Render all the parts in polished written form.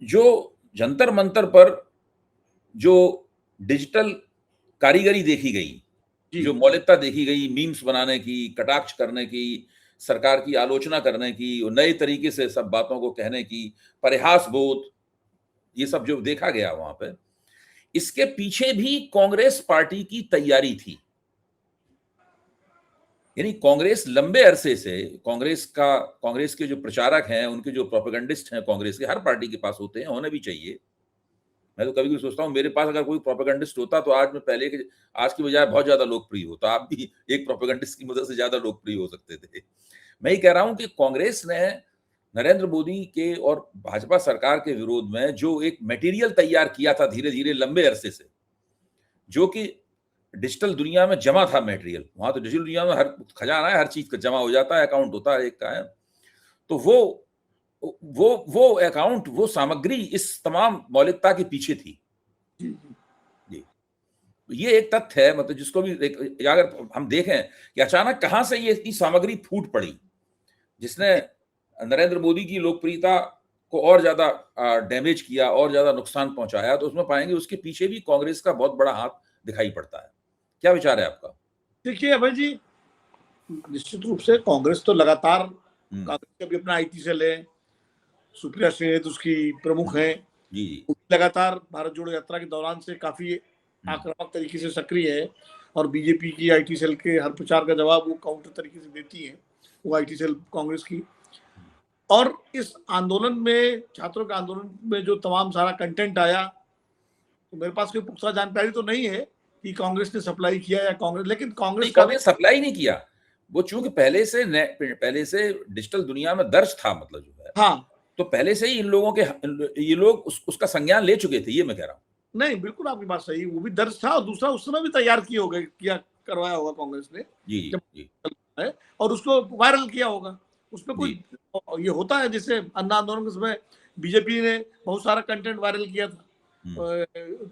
जो जंतर मंतर पर जो डिजिटल कारीगरी देखी गई, जो मौलिकता देखी गई, मीम्स बनाने की, कटाक्ष करने की, सरकार की आलोचना करने की और नए तरीके से सब बातों को कहने की, परिहास बोध, ये सब जो देखा गया वहां पे, इसके पीछे भी कांग्रेस पार्टी की तैयारी थी। यानी कांग्रेस लंबे अरसे से कांग्रेस के जो प्रचारक हैं, उनके जो प्रोपेगेंडिस्ट हैं कांग्रेस के, हर पार्टी के पास होते हैं, होने भी चाहिए। मैं तो कभी-कभी सोचता हूँ मेरे पास अगर कोई प्रोपेगेंडिस्ट होता तो आज मैं पहले के आज की बजाय बहुत ज़्यादा लोकप्रिय होता। आप भी एक प्रोपेगेंडिस्ट की मदद से ज़्यादा लोकप्रिय हो सकते थे। मैं ये कह रहा हूँ कि कांग्रेस ने नरेंद्र मोदी के और भाजपा सरकार के विरोध में जो एक मटेरियल तैयार किया था धीरे-धीरे लंबे अरसे से, जो कि डिजिटल दुनिया में जमा था मटेरियल। वहाँ तो डिजिटल दुनिया में हर खजाना है, हर चीज़ का जमा हो जाता है, अकाउंट होता है एक का है। तो वो अकाउंट, वो सामग्री इस तमाम मौलिकता के पीछे थी। जी। ये एक तथ्य है, मतलब जिसको भी अगर हम देखें कि अचानक कहाँ से ये इतनी सामग्री फूट पड़ी, जिसने नरेंद्र मोदी की लोकप्रियता को और ज्यादा डैमेज किया, और ज्यादा नुकसान पहुंचाया, तो उसमें पाएंगे उसके पीछे भी कांग्रेस का बहुत बड़ा हाथ दिखाई पड़ता है। क्या विचार है आपका? देखिए अभय जी, निश्चित रूप से कांग्रेस तो लगातार, कांग्रेस का भी अपना आईटी सेल है, सुप्रिया श्रीनेत उसकी प्रमुख है, जी लगातार भारत जोड़ो यात्रा के दौरान से काफी आक्रामक तरीके से सक्रिय है, और बीजेपी की आईटी सेल के हर प्रचार का जवाब वो काउंटर तरीके से देती है, वो आईटी सेल कांग्रेस की। और इस आंदोलन में, छात्रों के आंदोलन में जो तमाम सारा कंटेंट आया, तो मेरे पास कोई पुख्ता जानकारी तो नहीं है कि कांग्रेस ने सप्लाई किया या कांग्रेस, लेकिन कांग्रेस का कांग्रेस सप्लाई नहीं किया, वो चूंकि पहले से डिजिटल दुनिया में दर्ज था, मतलब जो है, हाँ, तो पहले से ही इन लोगों के ये लोग उसका संज्ञान ले चुके थे, ये मैं कह रहा हूँ। नहीं, बिल्कुल आपकी बात सही, वो भी दर्ज था, और दूसरा उस समय भी तैयार किया करवाया होगा कांग्रेस ने, जी जब जी है, और उसको वायरल किया होगा। उसमें कोई जी ये होता है, जैसे अन्ना आंदोलन के समय बीजेपी ने बहुत सारा कंटेंट वायरल किया था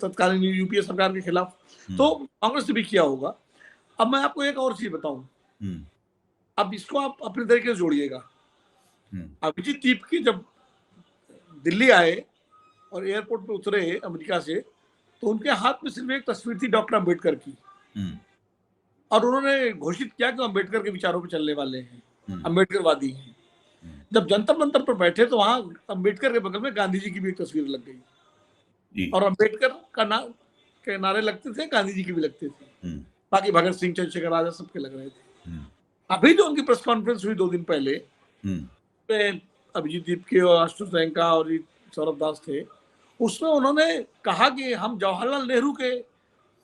तत्कालीन यूपीए सरकार के खिलाफ, तो कांग्रेस ने भी किया होगा। अब मैं आपको एक और चीज बताऊं, अब इसको आप अपने तरीके से जोड़िएगा। अभिजीत दीपकी जब दिल्ली आए और एयरपोर्ट पे उतरे अमेरिका से, तो उनके हाथ में सिर्फ एक तस्वीर थी डॉक्टर अंबेडकर की, और उन्होंने घोषित किया कि अंबेडकर के विचारों पर चलने वाले हैं, अंबेडकरवादी हैं। जब जंतर मंतर पर बैठे तो वहां अंबेडकर के बगल में गांधी जी की भी एक तस्वीर लग गई, और अंबेडकर का नाम के नारे लगते थे, गांधी जी के भी लगते थे, बाकी भगत सिंह, चंद्रशेखर आजाद सबके लग रहे थे। अभी जो उनकी प्रेस कॉन्फ्रेंस हुई 2 दिन पहले, अभिजीत दीपके और आशुतोष रैंका और सौरभ दास थे, उसमें उन्होंने कहा कि हम जवाहरलाल नेहरू के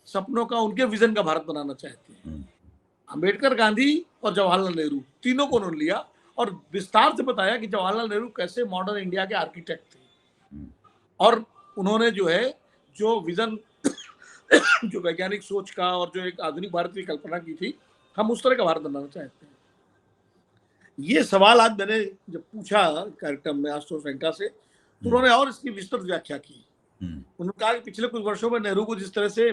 सपनों का, उनके विजन का भारत बनाना चाहते हैं। अंबेडकर, गांधी और जवाहरलाल नेहरू तीनों को उन्होंने लिया और विस्तार से बताया कि जवाहरलाल नेहरू कैसे मॉडर्न इंडिया के आर्किटेक्ट थे, और उन्होंने जो है, जो विजन जो वैज्ञानिक सोच का और जो एक आधुनिक भारत की कल्पना की थी, हम उस तरह का भारत बनाना चाहते हैं। ये सवाल आज मैंने जब पूछा कार्यक्रम में आशुतोष रैंका से, तो उन्होंने और इसकी विस्तृत व्याख्या की। उन्होंने कहा कि पिछले कुछ वर्षों में नेहरू को जिस तरह से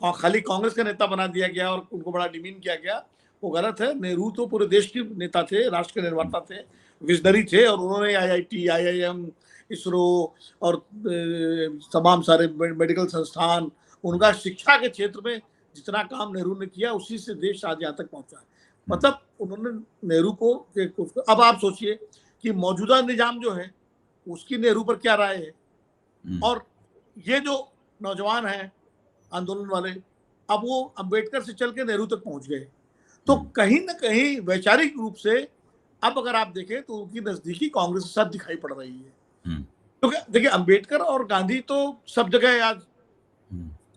खाली कांग्रेस का नेता बना दिया गया और उनको बड़ा डिमीन किया गया, वो गलत है। नेहरू तो पूरे देश के नेता थे, राष्ट्र के निर्माता थे, विजनरी थे, और उन्होंने आईआईटी, आईआईएम, इसरो और तमाम सारे मेडिकल संस्थान, उनका शिक्षा के क्षेत्र में जितना काम नेहरू ने किया, उसी से देश आज यहाँ तक पहुंचा। मतलब उन्होंने नेहरू को अब आप सोचिए कि मौजूदा निजाम जो है उसकी नेहरू पर क्या राय है, और ये जो नौजवान हैं आंदोलन वाले, अब वो अंबेडकर से चल के नेहरू तक पहुंच गए। तो कहीं ना कहीं वैचारिक रूप से अब अगर आप देखें तो उनकी नजदीकी कांग्रेस के साथ दिखाई पड़ रही है। तो देखिए, अंबेडकर और गांधी तो सब जगह आज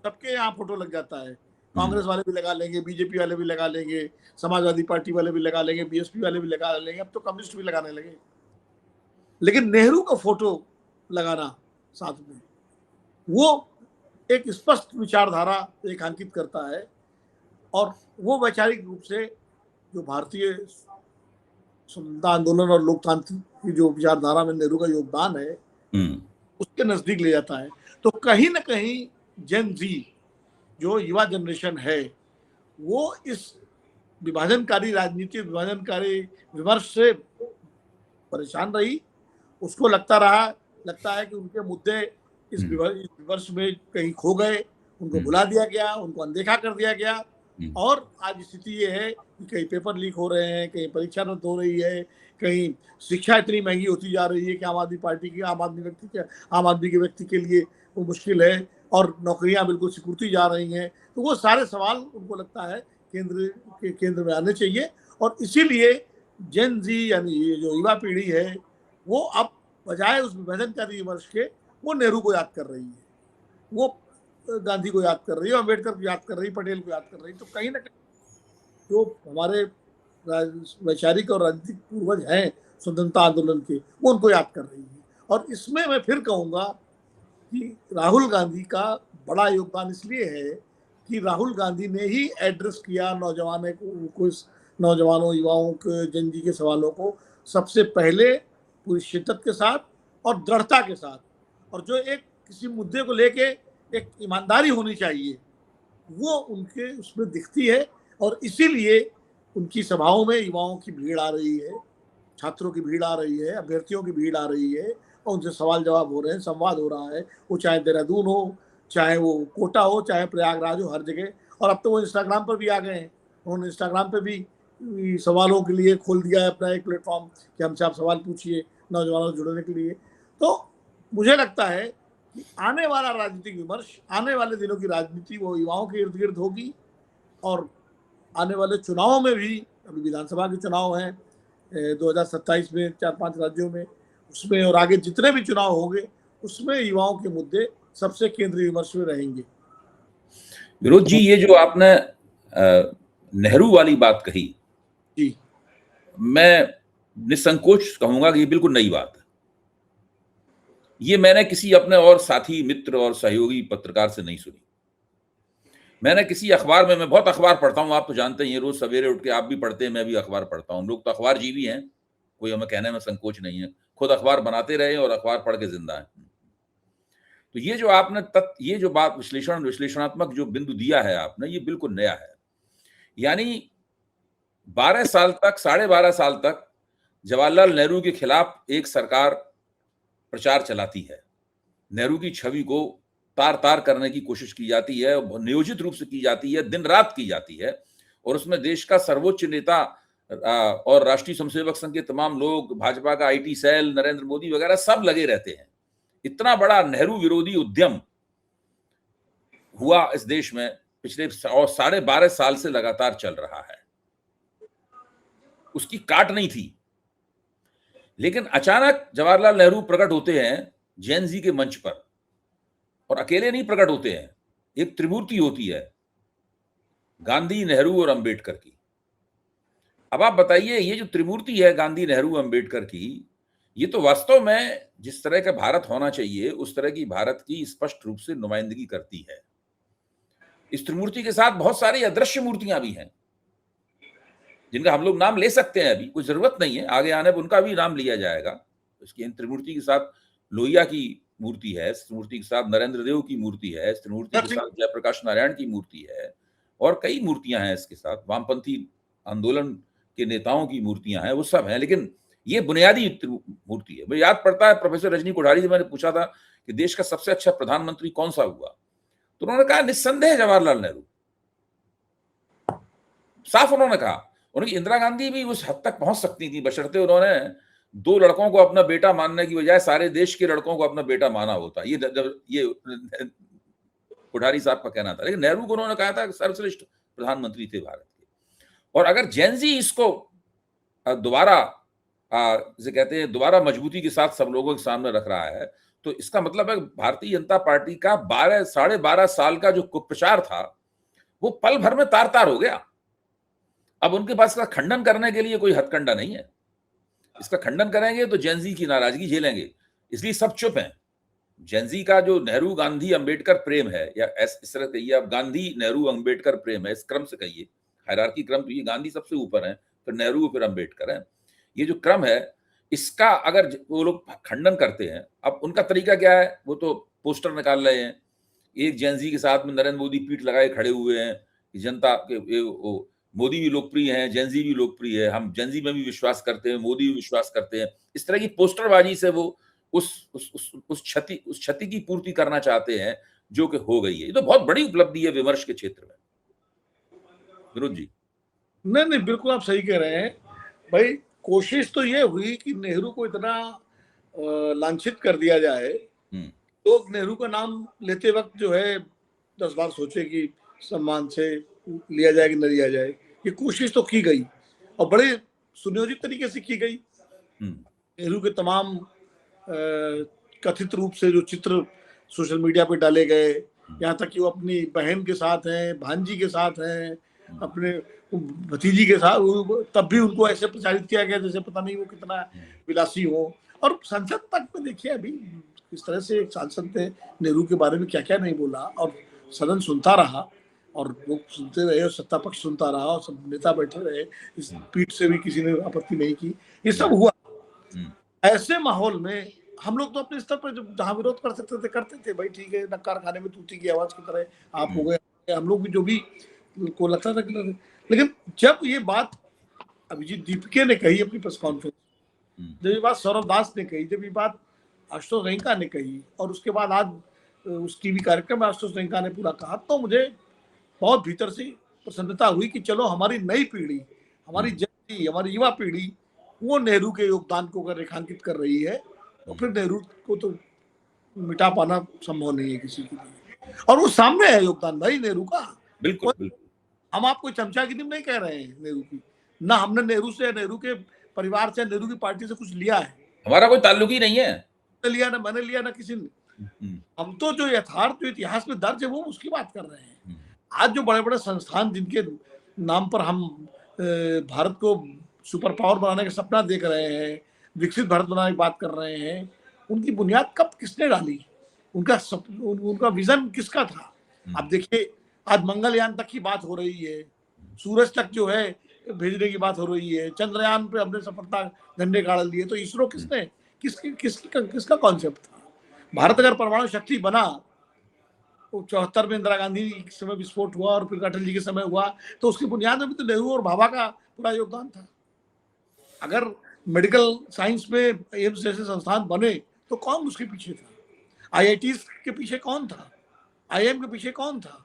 सबके यहाँ फोटो लग जाता है, कांग्रेस वाले भी लगा लेंगे, बीजेपी वाले भी लगा लेंगे, समाजवादी पार्टी वाले भी लगा लेंगे, बीएसपी वाले भी लगा लेंगे, अब तो कम्युनिस्ट भी लगाने लगे। लेकिन नेहरू का फोटो लगाना साथ में, वो एक स्पष्ट विचारधारा रेखांकित करता है, और वो वैचारिक रूप से जो भारतीय स्वतंत्रता आंदोलन और लोकतांत्रिक की जो विचारधारा में नेहरू का योगदान है, उसके नजदीक ले जाता है। तो कहीं ना कहीं जेन जी, जो युवा जनरेशन है, वो इस विभाजनकारी राजनीति, विभाजनकारी विमर्श से परेशान रही। उसको लगता रहा लगता है कि उनके मुद्दे इस विमर्श में कहीं खो गए, उनको भुला दिया गया, उनको अनदेखा कर दिया गया। और आज स्थिति ये है कि कहीं पेपर लीक हो रहे हैं, कहीं परीक्षा रद्द हो रही है, कहीं शिक्षा इतनी महंगी होती जा रही है कि आम आदमी के व्यक्ति के लिए वो मुश्किल है, और नौकरियां बिल्कुल सिकुड़ती जा रही हैं। तो वो सारे सवाल उनको लगता है केंद्र में आने चाहिए। और इसीलिए जेन जी यानी ये जो युवा पीढ़ी है, वो अब बजाय उस विभाजनकारी विमर्श के वो नेहरू को याद कर रही है, वो गांधी को याद कर रही है, अम्बेडकर को याद कर रही है, पटेल को याद कर रही है। तो कहीं ना कहीं जो हमारे वैचारिक और राजनीतिक पूर्वज हैं स्वतंत्रता आंदोलन के, वो उनको याद कर रही है। और इसमें मैं फिर कहूँगा कि राहुल गांधी का बड़ा योगदान इसलिए है कि राहुल गांधी ने ही एड्रेस किया नौजवानों युवाओं के जेन जी के सवालों को सबसे पहले पूरी शिद्दत के साथ और दृढ़ता के साथ, और जो एक किसी मुद्दे को लेके एक ईमानदारी होनी चाहिए वो उनके उसमें दिखती है। और इसीलिए उनकी सभाओं में युवाओं की भीड़ आ रही है, छात्रों की भीड़ आ रही है, अभ्यर्थियों की भीड़ आ रही है, और उनसे सवाल जवाब हो रहे हैं, संवाद हो रहा है। वो चाहे देहरादून हो, चाहे वो कोटा हो, चाहे प्रयागराज हो, हर जगह। और अब तो वो इंस्टाग्राम पर भी आ गए हैं, उन्होंने इंस्टाग्राम पर भी सवालों के लिए खोल दिया है अपना एक प्लेटफॉर्म कि हमसे आप सवाल पूछिए, नौजवानों से जुड़ने के लिए। तो मुझे लगता है कि आने वाला राजनीतिक विमर्श, आने वाले दिनों की राजनीति वो युवाओं के इर्द गिर्द होगी। और आने वाले चुनावों में भी, अभी विधानसभा के चुनाव हैं 2027 में 4-5 राज्यों में, उसमें और आगे जितने भी चुनाव होंगे उसमें युवाओं के मुद्दे सबसे केंद्रीय विमर्श में रहेंगे। विरोध जी, ये जो आपने नेहरू वाली बात कही जी, मैं निसंकोच कहूंगा कि ये बिल्कुल नई बात है। ये मैंने किसी अपने और साथी मित्र और सहयोगी पत्रकार से नहीं सुनी। मैंने किसी अखबार में, मैं बहुत अखबार पढ़ता हूं, आप तो जानते ही हैं, रोज सवेरे उठ के आप भी पढ़ते हैं, मैं भी अखबार पढ़ता हूं। हम लोग तो अखबार जीवी हैं, कोई हमें कहने में संकोच नहीं है, खुद अखबार बनाते रहे और अखबार पढ़ के जिंदा है। तो ये जो आपने ये जो बात विश्लेषणात्मक जो बिंदु दिया है आपने, ये बिल्कुल नया है। यानी 12 साल तक, 12.5 साल तक जवाहरलाल नेहरू के खिलाफ एक सरकार प्रचार चलाती है, नेहरू की छवि को तार तार करने की कोशिश की जाती है, नियोजित रूप से की जाती है, दिन रात की जाती है। और उसमें देश का सर्वोच्च नेता और राष्ट्रीय स्वयंसेवक संघ के तमाम लोग, भाजपा का IT सेल, नरेंद्र मोदी वगैरह सब लगे रहते हैं। इतना बड़ा नेहरू विरोधी उद्यम हुआ इस देश में पिछले 12.5 साल से लगातार चल रहा है। उसकी काट नहीं थी। लेकिन अचानक जवाहरलाल नेहरू प्रकट होते हैं जेन जी के मंच पर, और अकेले नहीं प्रकट होते हैं, एक त्रिमूर्ति होती है गांधी, नेहरू और अंबेडकर की। अब आप बताइए, ये जो त्रिमूर्ति है गांधी, नेहरू, अंबेडकर की, ये तो वास्तव में जिस तरह का भारत होना चाहिए उस तरह की भारत की स्पष्ट रूप से नुमाइंदगी करती है। इस त्रिमूर्ति के साथ बहुत सारी अदृश्य मूर्तियां भी हैं जिनका हम लोग नाम ले सकते हैं, अभी कोई जरूरत नहीं है, आगे आने पर उनका भी नाम लिया जाएगा। इसकी त्रिमूर्ति के साथ लोहिया की मूर्ति है, इस त्रिमूर्ति के साथ नरेंद्र देव की मूर्ति है, इस त्रिमूर्ति के साथ जयप्रकाश नारायण की मूर्ति है, और कई मूर्तियां हैं इसके साथ, वामपंथी आंदोलन के नेताओं की मूर्तियां हैं, वो सब हैं। लेकिन ये बुनियादी मूर्ति है। मुझे याद पड़ता है प्रोफेसर रजनी कोठारी से मैंने पूछा था कि देश का सबसे अच्छा प्रधानमंत्री कौन सा हुआ, तो उन्होंने कहा निस्संदेह जवाहरलाल नेहरू। साफ उन्होंने कहा। उनकी इंदिरा गांधी भी उस हद तक पहुंच सकती थी बशर्ते उन्होंने 2 लड़कों को अपना बेटा मानने की बजाय सारे देश के लड़कों को अपना बेटा माना होता। ये कोठारी साहब का कहना था। लेकिन नेहरू को उन्होंने कहा था कि सर्वश्रेष्ठ प्रधानमंत्री थे भारत के। और अगर जेन जी इसको दोबारा जिसे कहते हैं दोबारा मजबूती के साथ सब लोगों के सामने रख रहा है, तो इसका मतलब है भारतीय जनता पार्टी का 12.5 साल का जो कुप्रचार था वो पल भर में तार तार हो गया। अब उनके पास इसका खंडन करने के लिए कोई हथकंडा नहीं है। इसका खंडन करेंगे तो जेन जी की नाराजगी झेलेंगे, इसलिए सब चुप हैं। जेन जी का जो नेहरू गांधी अंबेडकर प्रेम है, या इस तरह कहिए आप, गांधी नेहरू अंबेडकर प्रेम है, इस क्रम से कहिए, हायरार्की क्रम, तो ये गांधी सबसे ऊपर है, फिर नेहरू, फिर अंबेडकर है। ये जो क्रम है, इसका अगर वो लोग खंडन करते हैं, अब उनका तरीका क्या है, वो तो पोस्टर निकाल रहे हैं, एक जेन जी के साथ में नरेंद्र मोदी पीठ लगाए खड़े हुए हैं, जनता के मोदी भी लोकप्रिय हैं, जेन जी भी लोकप्रिय है, हम जेन जी में भी विश्वास करते हैं, मोदी भी विश्वास करते हैं। इस तरह की पोस्टरबाजी से वो उस क्षति की पूर्ति करना चाहते हैं जो कि हो गई है। ये तो बहुत बड़ी उपलब्धि है विमर्श के क्षेत्र में। विनोद जी। नहीं नहीं, बिल्कुल आप सही कह रहे हैं भाई। कोशिश तो ये हुई कि नेहरू को इतना लांछित कर दिया जाए, लोग नेहरू का नाम लेते वक्त जो है 10 बार सोचे कि सम्मान से लिया जाए कि न लिया जाए। ये कोशिश तो की गई और बड़े सुनियोजित तरीके से की गई। नेहरू के तमाम कथित रूप से जो चित्र सोशल मीडिया पे डाले गए, यहाँ तक कि वो अपनी बहन के साथ हैं, भांजी के साथ हैं, अपने भतीजी के साथ, तब भी उनको ऐसे प्रचारित किया गया जैसे पता नहीं वो कितना विलासी हो। और संसद तक में देखिए अभी किस तरह से एक सांसद ने नेहरू के बारे में क्या क्या नहीं बोला, और सदन सुनता रहा और लोग सुनते रहे और सत्ता पक्ष सुनता रहा और सब नेता बैठे रहे, इस पीठ से भी किसी ने आपत्ति नहीं की। ये सब हुआ। ऐसे माहौल में हम लोग तो अपने स्तर पर जहां विरोध कर सकते थे करते थे, भाई ठीक है, नक्कार खाने में तूती की आवाज की तरह आप हो गए, हम लोग भी जो भी को लगता था। लेकिन जब ये बात अभिजीत दीपके ने कही अपनी प्रेस कॉन्फ्रेंस, जब ये बात सौरभ दास ने कही, जब ये बात आशुतोष रंका ने कही, और उसके बाद आज उस टीवी कार्यक्रम में आशुतोष रंका ने पूरा कहा, तो मुझे बहुत भीतर से प्रसन्नता हुई कि चलो हमारी नई पीढ़ी, हमारी जनती, हमारी युवा पीढ़ी वो नेहरू के योगदान को अगर रेखांकित कर रही है तो फिर नेहरू को तो मिटा पाना संभव नहीं है किसी के लिए। और वो सामने है योगदान भाई नेहरू का। बिल्कुल। हम आपको चमचागिरी नहीं कह रहे हैं नेहरू की, ना हमने नेहरू से, नेहरू के परिवार से, नेहरू की पार्टी से कुछ लिया है, हमारा कोई ताल्लुक ही नहीं है, लिया ना मैंने लिया ना किसी ने। हम तो जो यथार्थ जो इतिहास में दर्ज है वो उसकी बात कर रहे हैं। आज जो बड़े बड़े संस्थान जिनके नाम पर हम भारत को सुपर पावर बनाने का सपना देख रहे हैं, विकसित भारत बनाने की बात कर रहे हैं, उनकी बुनियाद कब किसने डाली, उनका विजन किसका था? आप देखिए आज मंगलयान तक की बात हो रही है, सूरज तक जो है भेजने की बात हो रही है, चंद्रयान पे हमने सफलता झंडे गाड़ लिए, तो इसरो किसने किसका कॉन्सेप्ट था? भारत अगर परमाणु शक्ति बना, तो 74 में इंदिरा गांधी के समय विस्फोट हुआ और फिर अटल जी के समय हुआ, तो उसकी बुनियाद में भी तो नेहरू और भाभा का पूरा योगदान था। अगर मेडिकल साइंस में एम्स जैसे संस्थान बने तो कौन उसके पीछे था? आईआईटीज के पीछे कौन था? आईआईएम के पीछे कौन था?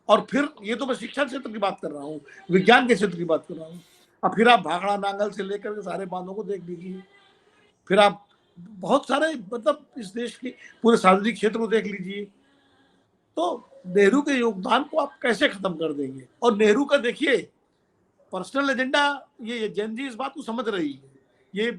और फिर ये तो मैं शिक्षा क्षेत्र की बात कर रहा हूँ, विज्ञान के क्षेत्र की बात कर रहा हूँ। अब फिर आप भाखड़ा नांगल से लेकर के सारे बांधों को देख लीजिए, फिर आप बहुत सारे मतलब इस देश के पूरे सार्वजनिक क्षेत्र को देख लीजिए। तो नेहरू के योगदान को आप कैसे खत्म कर देंगे? और नेहरू का देखिए पर्सनल एजेंडा, ये जेन जी इस बात को समझ रही है, ये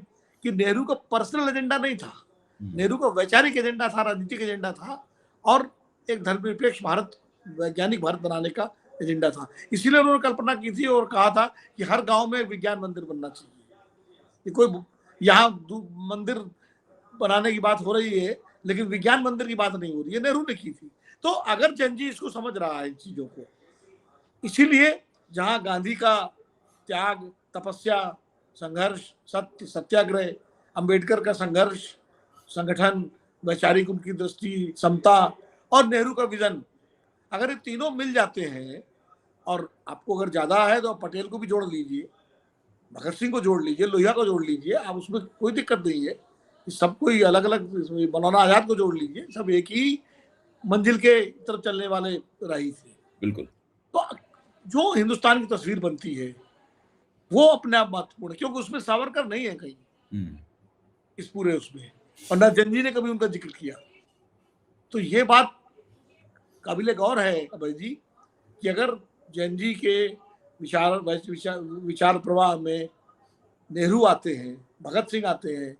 कि नेहरू का पर्सनल एजेंडा नहीं था, नेहरू का वैचारिक एजेंडा था, राजनीतिक एजेंडा था, और एक धर्मनिरपेक्ष भारत, वैज्ञानिक भारत बनाने का एजेंडा था। इसीलिए उन्होंने कल्पना की थी और कहा था कि हर गांव में विज्ञान मंदिर बनना चाहिए। कोई यहाँ मंदिर बनाने की बात हो रही है लेकिन विज्ञान मंदिर की बात नहीं हो रही है, नेहरू ने की थी। तो अगर जन जी इसको समझ रहा है इन चीजों को, इसीलिए जहां गांधी का त्याग, तपस्या, संघर्ष, सत्य, सत्याग्रह, अंबेडकर का संघर्ष, संगठन, वैचारिक उनकी दृष्टि, समता, और नेहरू का विजन, अगर ये तीनों मिल जाते हैं, और आपको अगर ज्यादा है तो आप पटेल को भी जोड़ लीजिए, भगत सिंह को जोड़ लीजिए, लोहिया को जोड़ लीजिए, आप उसमें कोई दिक्कत नहीं है। सब कोई अलग अलग, मौलाना आजाद को जोड़ लीजिए, सब एक ही मंजिल के तरफ चलने वाले राही थे। बिल्कुल। तो जो हिंदुस्तान की तस्वीर बनती है वो अपने आप महत्वपूर्ण है, क्योंकि उसमें सावरकर नहीं है कहीं इस पूरे उसमें, और ना जन जी ने कभी उनका जिक्र किया। तो ये बात काबिले गौर है अभय जी कि अगर जैन जी के विचार प्रवाह में नेहरू आते हैं, भगत सिंह आते हैं,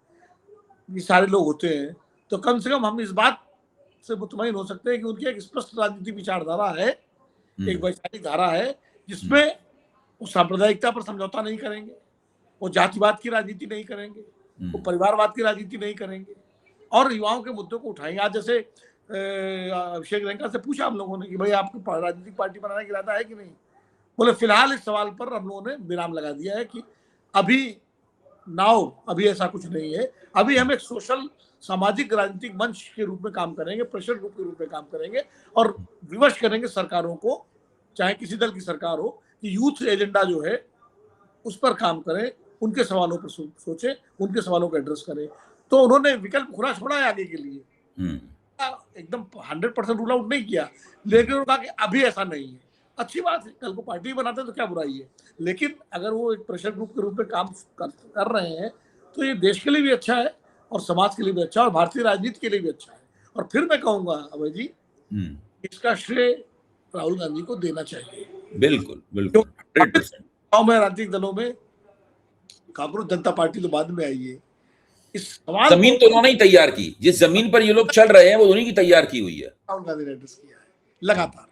ये सारे लोग होते हैं, तो कम से कम हम इस बात से मुतमईन हो सकते हैं कि उनकी एक स्पष्ट राजनीतिक विचारधारा है, एक वैचारिक धारा है, जिसमें वो सांप्रदायिकता पर समझौता नहीं करेंगे, वो जातिवाद की राजनीति नहीं करेंगे, वो परिवारवाद की राजनीति नहीं करेंगे, और युवाओं के मुद्दों को उठाएंगे। आज जैसे अभिषेक रंका से पूछा हम लोगों ने कि भाई आपको राजनीतिक पार्टी बनाने का इरादा है कि नहीं? बोले फिलहाल इस सवाल पर हम लोगों ने विराम लगा दिया है कि अभी ऐसा कुछ नहीं है। अभी हम एक सोशल, सामाजिक राजनीतिक मंच के रूप में काम करेंगे, प्रेशर ग्रुप के रूप में काम करेंगे, और विवश करेंगे सरकारों को, चाहे किसी दल की सरकार हो, कि यूथ एजेंडा जो है उस पर काम करें, उनके सवालों पर सोचें, उनके सवालों को एड्रेस करें। तो उन्होंने विकल्प खुला छोड़ा है आगे के लिए, हम्म, एकदम 100% रूल आउट नहीं किया, लेकिन उन्होंने कहा कि अभी ऐसा नहीं है। अच्छी बात है, कल को पार्टी बनाते तो क्या बुराई है, लेकिन अगर वो एक प्रेशर ग्रुप के रूप में काम कर रहे हैं तो ये देश के लिए भी अच्छा है और समाज के लिए भी अच्छा है और भारतीय राजनीति के लिए भी अच्छा है। और फिर मैं कहूंगा अभय जी, इसका श्रेय राहुल गांधी को देना चाहिए। बिल्कुल बिल्कुल 100%। में राजनीतिक दलों में कांग्रेस जनता पार्टी तो बाद में आई है, इस सवाल जमीन तो उन्होंने ही तैयार की, जिस जमीन पर ये लोग चल रहे हैं वो उन्हीं की तैयार की हुई है। राहुल गांधी ने एड्रेस किया है लगातार।